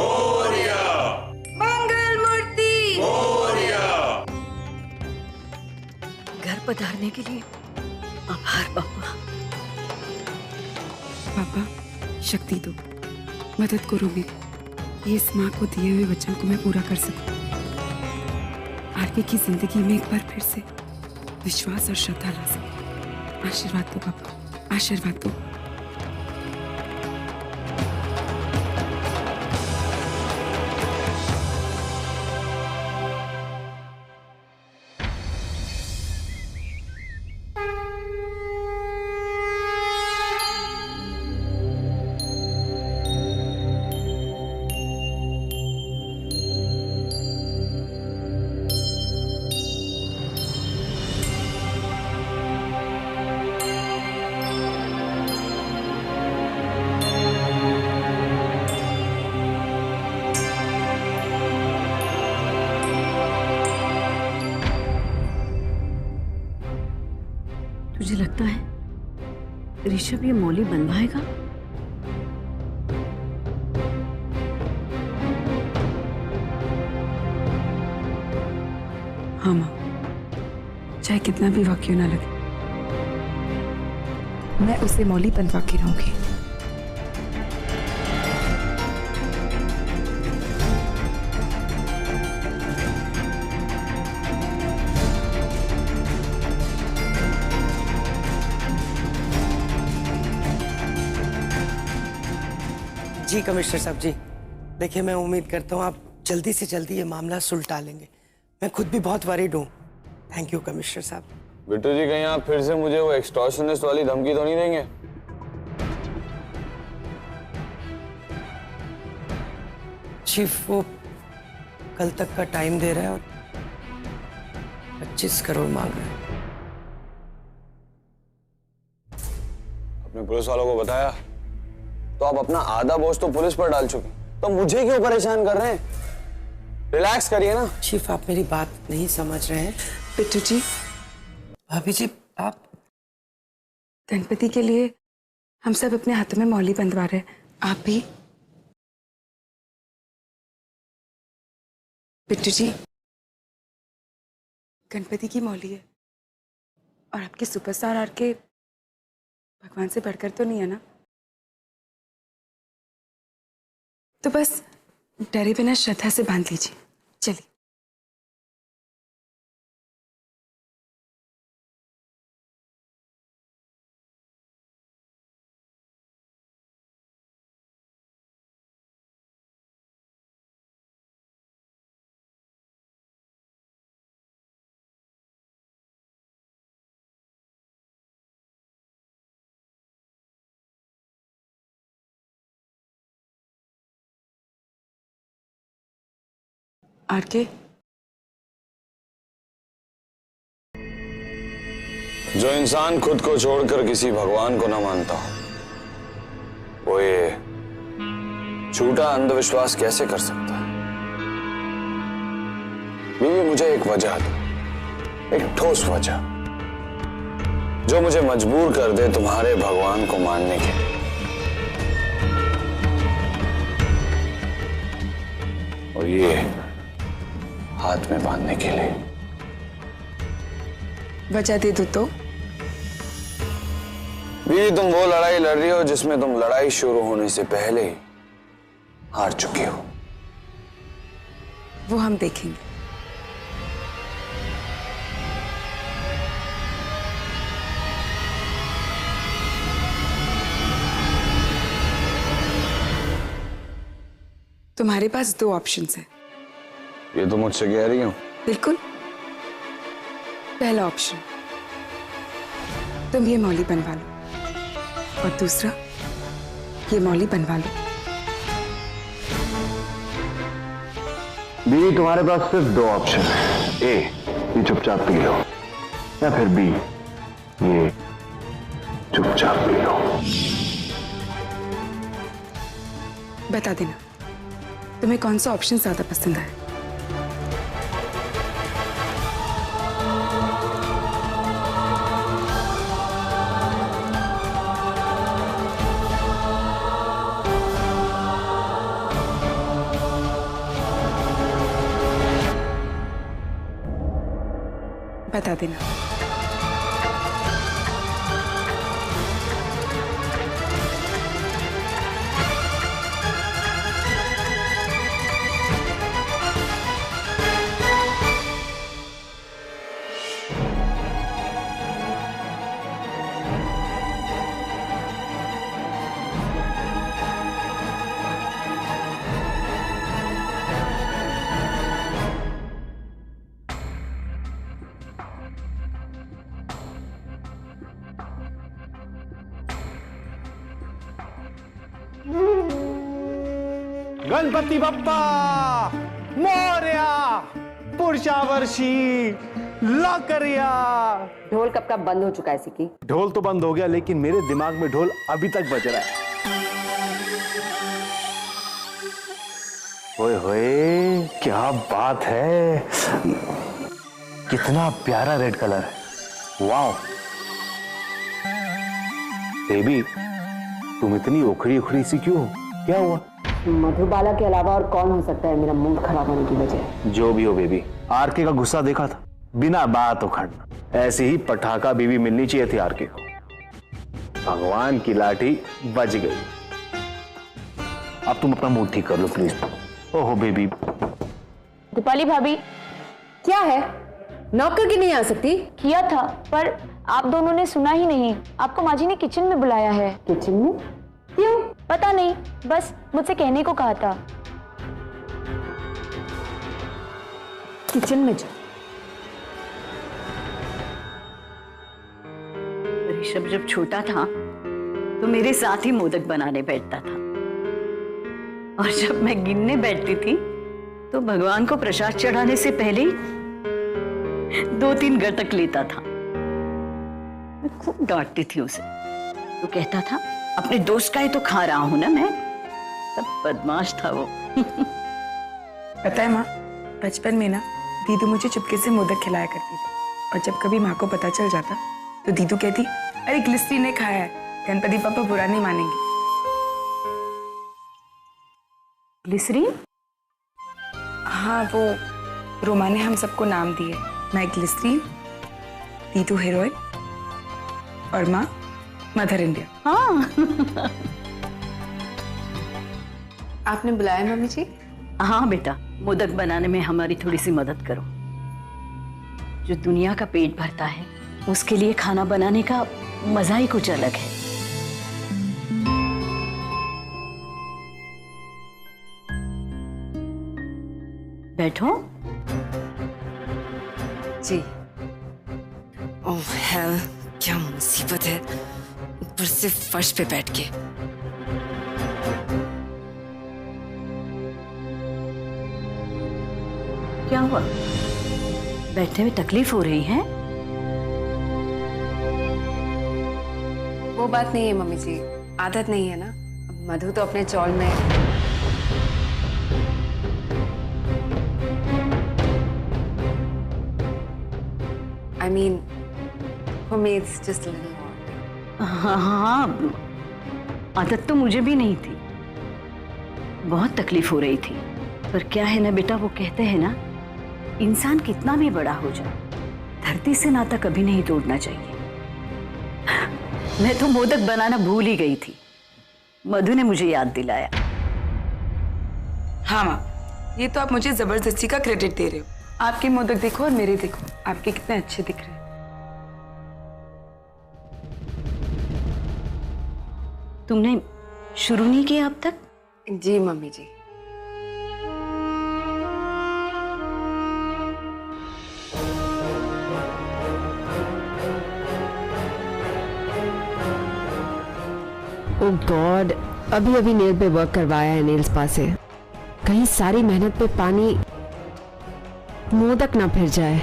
मोरिया। मंगल मूर्ति मोरिया। घर पधारने के लिए आभार पापा। पापा शक्ति दो, मदद करो मेरी, ये इस माँ को दिए हुए वचन को मैं पूरा कर सकूं। आरके की जिंदगी में एक बार फिर से विश्वास और श्रद्धा ला सकूं। आशीर्वाद दो पापा, आशीर्वाद दो। तुझे लगता है ऋषभ ये मौली बनवाएगा? हाँ माँ, चाहे कितना भी वक्त क्यों ना लगे, मैं उसे मौली बनवा के रहूंगी। जी कमिश्नर साहब जी, देखिए मैं उम्मीद करता हूँ आप जल्दी से जल्दी ये मामला सुलटा लेंगे। मैं खुद भी बहुत वरीड हूँ। थैंक यू कमिश्नर साहब। बिट्टू जी, कहीं आप फिर से मुझे वो एक्सटॉर्शनिस्ट वाली धमकी तो नहीं देंगे? चीफ वो कल तक का टाइम दे रहा है और 25 करोड़ मांग रहा है। अपने पुलिस वालों को बताया तो आप अपना आधा बोझ तो पुलिस पर डाल चुके, तो मुझे क्यों परेशान कर रहे हैं? रिलैक्स करिए ना। चीफ आप मेरी बात नहीं समझ रहे हैं। बिट्टू जी, भाभी जी आप गणपति के लिए हम सब अपने हाथों में मौली बंधवा रहे हैं, आप भी। बिट्टू जी, गणपति की मौली है और आपके सुपरस्टार आरके भगवान से बढ़कर तो नहीं है ना? तो बस डरे बिना श्रद्धा से बांध लीजिए। चलिए। आरके, जो इंसान खुद को छोड़कर किसी भगवान को न मानता हो, वो ये झूठा अंधविश्वास कैसे कर सकता है? बीवी, मुझे एक वजह दो, एक ठोस वजह, जो मुझे मजबूर कर दे तुम्हारे भगवान को मानने के लिए। और ये हाथ में बांधने के लिए। वजह दे दो तो। बीवी, तुम वो लड़ाई लड़ रही हो जिसमें तुम लड़ाई शुरू होने से पहले ही हार चुकी हो। वो हम देखेंगे। तुम्हारे पास दो ऑप्शंस हैं। ये तो मुझसे कह रही हो? बिल्कुल। पहला ऑप्शन, तुम ये मौली बनवा लो, और दूसरा, ये मौली बनवा लो। बी, तुम्हारे पास सिर्फ दो ऑप्शन है। ए, ये चुपचाप पी लो, या फिर बी, ये चुपचाप पी लो। बता देना तुम्हें कौन सा ऑप्शन ज्यादा पसंद है। बता देना। गणपति बप्पा मोरया, पुरुषा वर्षी लकरिया। ढोल कब का बंद हो चुका है सिक्की? ढोल तो बंद हो गया, लेकिन मेरे दिमाग में ढोल अभी तक बज रहा है। ओए होए, क्या बात है, कितना प्यारा रेड कलर है। वाओ बेबी, तुम इतनी उखड़ी उखड़ी सी क्यों, क्या हुआ? मधुबाला के अलावा और कौन हो सकता है मेरा मूड खराब होने की वजह? जो भी हो बेबी, आरके का गुस्सा देखा था, बिना बात उखड़ना। ऐसी ही पटाखा बीवी मिलनी चाहिए थी आरके को। भगवान की लाठी बज गई। अब तुम अपना मूड ठीक कर लो प्लीज। ओहो बेबी। दीपाली भाभी, क्या है? नौकर की नहीं आ सकती? किया था, पर आप दोनों ने सुना ही नहीं। आपको माँ जी ने किचन में बुलाया है। किचन में? क्यों? पता नहीं, बस मुझसे कहने को कहा था। किचन में जा। ऋषभ जब छोटा था तो मेरे साथ ही मोदक बनाने बैठता था, और जब मैं गिनने बैठती थी तो भगवान को प्रसाद चढ़ाने से पहले ही 2-3 गटक लेता था। मैं खूब डांटती थी उसे, तो कहता था अपने दोस्त का ही तो खा रहा हूं ना मैं। सब बदमाश था वो। पता है माँ, बचपन में ना दीदू मुझे चुपके से मोदक खिलाया करती थी, और जब कभी माँ को पता चल जाता तो दीदू कहती, अरे ग्लिसरीन ने खाया है, गणपति पापा बुरा नहीं मानेंगे। ग्लिसरीन? हाँ, वो रोमा ने हम सबको नाम दिए। मैं ग्लिसरीन, दीदू हीरोइन, और माँ मदर इंडिया। हाँ। आपने बुलाया मम्मी जी? हाँ बेटा, मोदक बनाने में हमारी थोड़ी सी मदद करो। जो दुनिया का पेट भरता है उसके लिए खाना बनाने का मजा ही कुछ अलग है। बैठो। जी। ओह हेल, क्या मुसीबत है, ऊपर से फर्श पे बैठ के। क्या हुआ? बैठने में तकलीफ हो रही है? वो बात नहीं है मम्मी जी, आदत नहीं है ना। मधु तो अपने चौल में। I mean, for me it's just a little odd. हाँ, आदत तो मुझे भी नहीं थी, बहुत तकलीफ हो रही थी। पर क्या है ना बेटा, वो कहते हैं ना, इंसान कितना भी बड़ा हो जाए, धरती से नाता कभी नहीं तोड़ना चाहिए। मैं तो मोदक बनाना भूल ही गई थी, मधु ने मुझे याद दिलाया। हाँ माँ, ये तो आप मुझे जबरदस्ती का क्रेडिट दे रहे हो। आपके मोदक देखो और मेरे देखो, आपके कितने अच्छे दिख रहे हैं। तुमने शुरू नहीं किया अब तक? जी मम्मी जी। ओह गॉड, अभी अभी नेल पे वर्क करवाया है नेल स्पा से। कहीं सारी मेहनत पे पानी मोदक ना फिर जाए।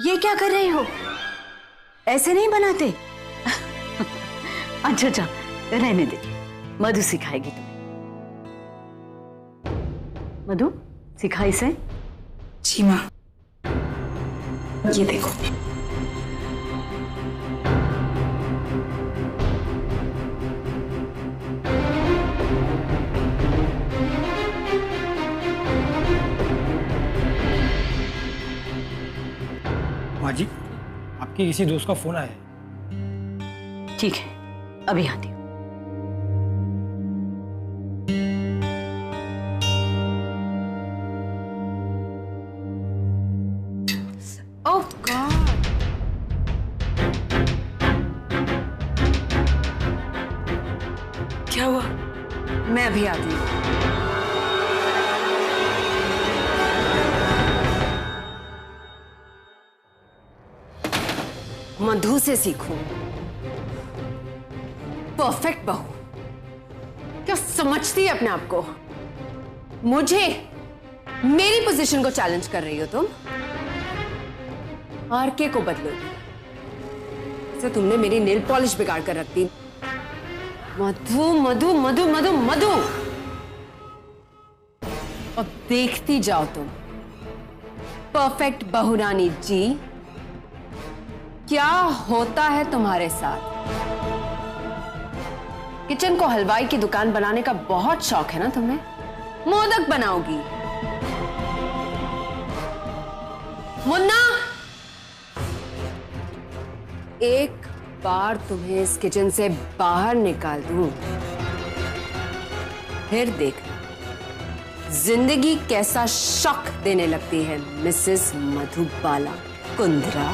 ये क्या कर रहे हो? ऐसे नहीं बनाते। अच्छा अच्छा, रहने दे, मधु सिखाएगी तुम्हें। मधु, सिखाई से। जी माँ, ये देखो। आपके किसी दोस्त का फोन आया है। ठीक है, अभी आती हूँ। ओह गॉड, क्या हुआ? मैं अभी आती हूँ। मधु से सीखूं। परफेक्ट बहू। क्या समझती है अपने आप को? मुझे, मेरी पोजीशन को चैलेंज कर रही हो तुम? आरके को बदलोगी? से तुमने मेरी नेल पॉलिश बिगाड़ कर रख दी। मधु मधु मधु मधु मधु, अब देखती जाओ तुम, परफेक्ट बहुरानी जी, क्या होता है तुम्हारे साथ। किचन को हलवाई की दुकान बनाने का बहुत शौक है ना तुम्हें? मोदक बनाओगी। मुन्ना, एक बार तुम्हें इस किचन से बाहर निकाल दूं, फिर देख जिंदगी कैसा शॉक देने लगती है मिसेस मधुबाला कुंद्रा।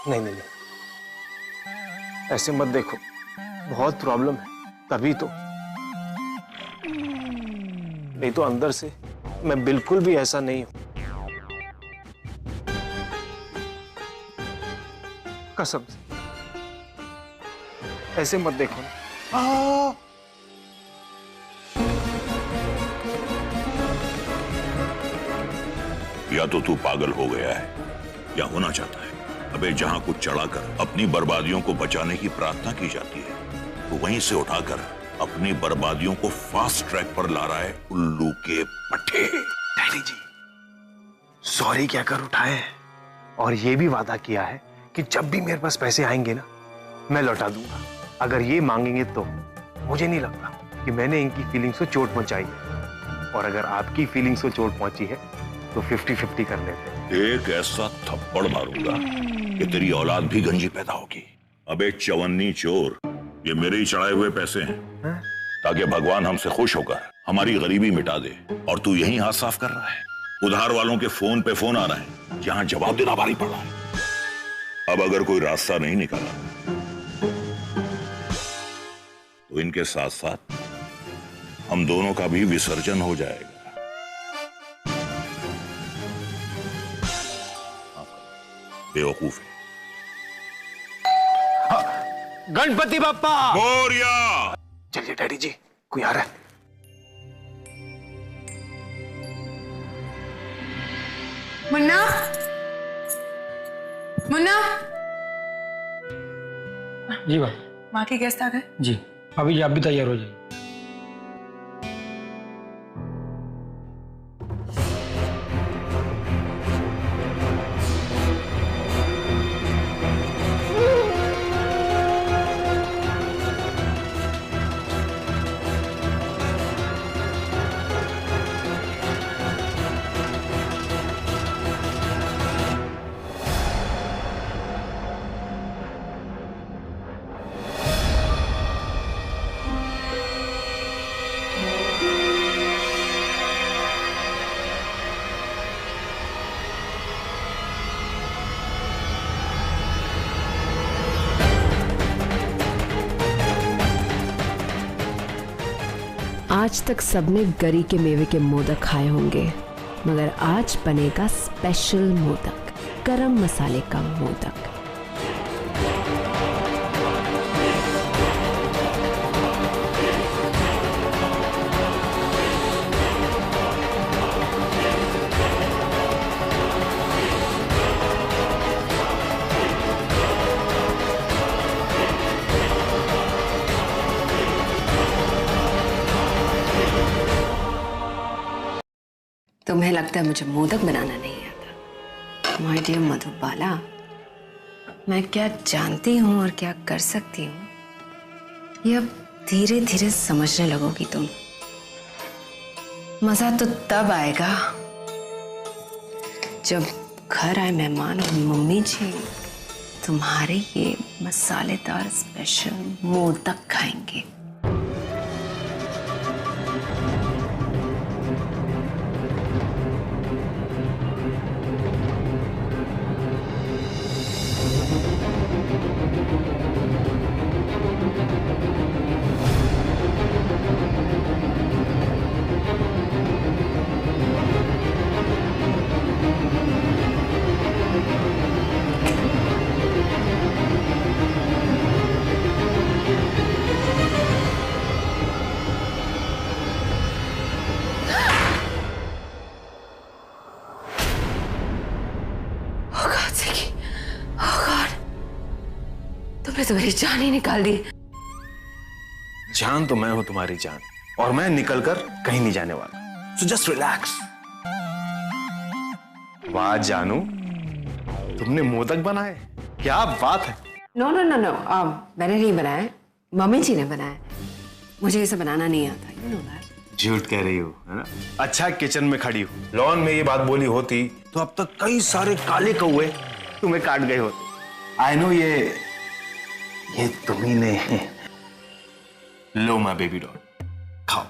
नहीं नहीं नहीं, ऐसे मत देखो, बहुत प्रॉब्लम है तभी तो। नहीं तो अंदर से मैं बिल्कुल भी ऐसा नहीं हूं, कसम से। ऐसे मत देखो ना। या तो तू पागल हो गया है या होना चाहता है। अबे जहां कुछ चढ़ाकर अपनी बर्बादियों को बचाने की प्रार्थना की जाती है, तो वहीं से उठाकर अपनी बर्बादियों को फास्ट ट्रैक पर ला रहा है उल्लू के पट्टे। डैडी जी सॉरी कहकर उठाए हैं, और ये भी वादा किया है कि जब भी मेरे पास पैसे आएंगे ना, मैं लौटा दूंगा। अगर ये मांगेंगे तो मुझे नहीं लगता कि मैंने इनकी फीलिंग्स को चोट पहुंचाई है, और अगर आपकी फीलिंग्स को चोट पहुंची है तो 50-50 कर लेते हैं। एक ऐसा थप्पड़ मारूंगा कि तेरी औलाद भी गंजी पैदा होगी। अबे चवन्नी चोर, ये मेरे ही चढ़ाए हुए पैसे हैं, ताकि भगवान हमसे खुश होकर हमारी गरीबी मिटा दे, और तू यही हाथ साफ कर रहा है। उधार वालों के फोन पे फोन आ रहे हैं, जहां जवाब देना भारी पड़ रहा है। अब अगर कोई रास्ता नहीं निकाला तो इनके साथ साथ हम दोनों का भी विसर्जन हो जाएगा। बेवकूफ है। गणपति बप्पा मोरिया। चलिए डैडी जी, कोई आ रहा है। मुन्ना, मुन्ना। जी बा। माँ की गेस्ट आ गए? जी, अभी आप भी तैयार हो जाइए। आज तक सबने गरी के मेवे के मोदक खाए होंगे, मगर आज बनेगा स्पेशल मोदक, गरम मसाले का मोदक। तुम्हें लगता है मुझे मोदक बनाना नहीं आता? माय डियर मधुबाला, मैं क्या जानती हूँ और क्या कर सकती हूँ ये अब धीरे धीरे समझने लगोगी तुम। मजा तो तब आएगा जब घर आए मेहमान और मम्मी जी तुम्हारे ये मसालेदार स्पेशल मोदक खाएंगे। तुमने तो मेरी जान ही निकाल दी। जान तो मैं हूं तुम्हारी जान, और मैं निकलकर कहीं नहीं जाने वाला। So just relax. वाह जानू, तुमने मोदक बनाए, क्या बात है। नो नो नो नो, मैंने नहीं बनाया, मम्मी जी ने बनाया। मुझे इसे बनाना नहीं आता, यू नो दैट। झूठ कह रही हो, है ना? अच्छा किचन में खड़ी हो, लॉन में ये बात बोली होती तो अब तक कई सारे काले कौवे तुम्हें काट गए होते। आई नो ये तुम्ही ने। लो माय बेबी डॉल, खाओ।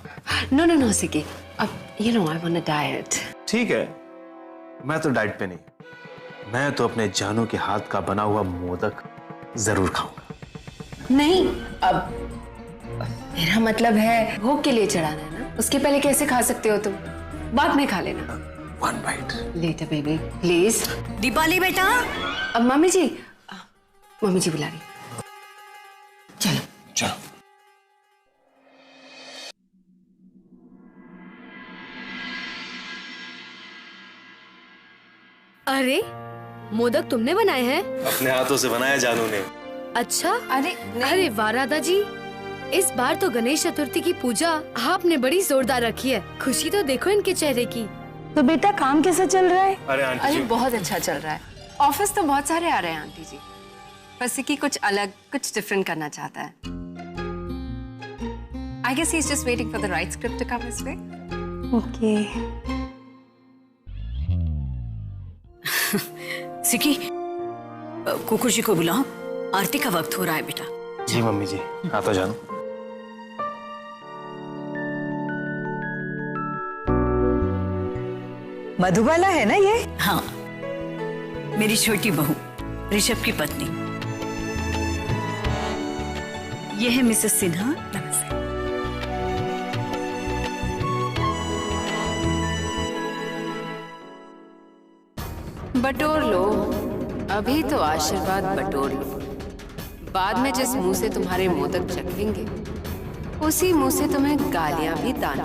नो नो नो सिकी, अब you know I want a diet. ठीक है, मैं तो डाइट पे नहीं, मैं तो अपने जानू के हाथ का बना हुआ मोदक जरूर खाऊंगा। नहीं, अब मेरा मतलब है भोग के लिए चढ़ाना है ना, उसके पहले कैसे खा सकते हो तुम? बाद में खा लेना। One bite later baby please. Dipali बेटा। अब मम्मी जी बुला रही। चलो चलो। अरे मोदक तुमने बनाए हैं? अपने हाथों से बनाया जानू ने। अच्छा। अरे वाह राधा जी, इस बार तो गणेश चतुर्थी की पूजा आपने बड़ी जोरदार रखी है। खुशी तो देखो इनके चेहरे की। तो बेटा काम कैसा चल रहा है? अरे आंटी जी, बहुत अच्छा चल रहा है। ऑफिस तो बहुत सारे आ रहे हैं आंटी जी, बस कि कुछ अलग, कुछ डिफरेंट करना चाहता है। I guess he's just waiting for the right script to come his way. Okay. सिकी, कुकुर जी को बुलाओ, आरती का वक्त हो रहा है बेटा। जी मम्मी जी, आता जानू। मधुबाला है ना ये? हाँ, मेरी छोटी बहू, ऋषभ की पत्नी। ये है मिसेस सिन्हा। नमस्ते। बटोर लो, अभी तो आशीर्वाद बटोर लो। बाद में जिस मुंह से तुम्हारे मोदक चखेंगे, उसी मुंह से तुम्हें गालियां भी दान